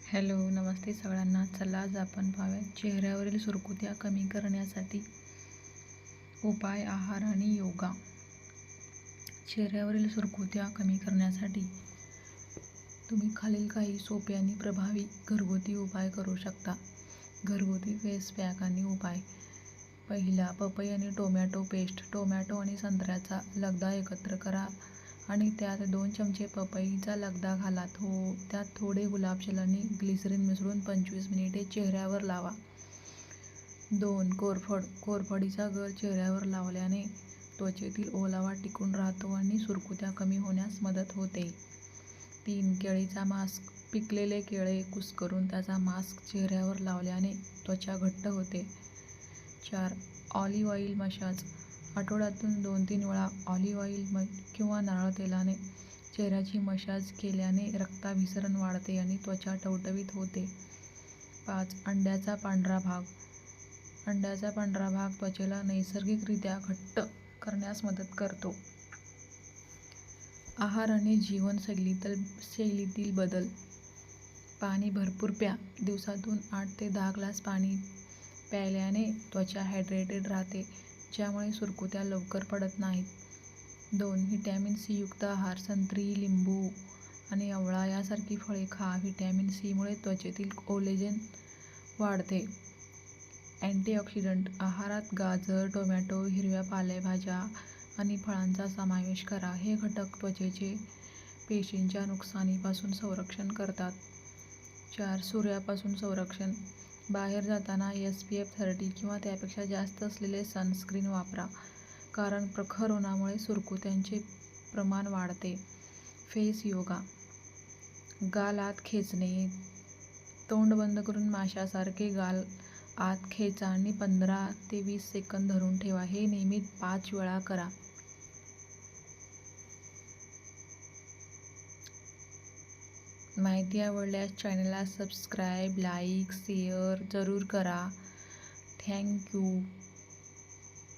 Hello, नमस्ते सगळ्यांना. चला आज आपण पाहूया चेहऱ्यावरील सुरकुत्या कमी करण्यासाठी उपाय, आहार आणि योगा. चेहऱ्यावरील सुरकुत्या कमी करण्यासाठी तुम्ही खालील काही सोपे आणि प्रभावी घरगुती उपाय करू शकता. घरगुती फेस पॅक आणि उपाय. पहिला, पपई आणि टोमॅटो पेस्ट. टोमॅटो आणि संत्र्याचा लगदा एकत्र करा आणि त्यात 2 चमचे पपईचा लगदा घाला. त्यात थोडे गुलाबजल आणि ग्लिसरीन मिसळून 25 मिनिटे चेहऱ्यावर लावा. 2. कोरफड. कोरफडीचा गर चेहऱ्यावर लावल्याने त्वचेतील ओलावा टिकून राहतो आणि सुरकुत्या कमी होण्यास मदत होते. 3. केळीचा मास्क. पिकलेले केळे कुस्करून त्याचा मास्क चेहऱ्यावर लावल्याने त्वचा घट्ट होते. 4. Olive oil massage. आठवड्यातून 2-3 वेळा ऑलिव्ह ऑइल किंवा नारळ तेलाने चेहऱ्याची मसाज केल्याने रक्ताभिसरण वाढते आणि त्वचा टवटवीत होते. 5. अंड्याचा पांढरा भाग. अंड्याचा पांढरा भाग त्वचेला नैसर्गिकरित्या घट्ट करण्यास मदत करतो. आहार आणि जीवनशैलीतील बदल. पाणी भरपूर प्या. दिवसातून 8 ते 10 ग्लास पाणी प्यायल्याने त्वचा हायड्रेटेड राहते, ज्यामुळे सुरकुत्या लवकर पडत नाहीत. 2. व्हिटॅमिन सी युक्त आहार. संत्री, लिंबू आणि आवळा यासारखी फळे खा. व्हिटॅमिन सी मुळे त्वचेतील कोलेजन वाढते. अँटीऑक्सिडंट. आहारात गाजर, टोमॅटो, हिरव्या पालेभाज्या आणि फळांचा समावेश करा. हे घटक त्वचेचे पेशींच्या नुकसानीपासून संरक्षण करतात. 4. सूर्यापासून संरक्षण. बाहेर जाताना SPF 30 किंवा त्यापेक्षा जास्त असलेले सनस्क्रीन वापरा, कारण प्रखर उन्हामुळे सुरकुत्यांचे प्रमाण वाढते. Face yoga. गाल आत खेचणे. तोंड बंद करून माशासारखे गाल आत खेचा आणि 15 ते 20 सेकंद धरून ठेवा. हे नियमित 5 वेळा करा. माहिती आवडल्यास चॅनलला सबस्क्राईब, लाईक, शेअर जरूर करा. Thank you.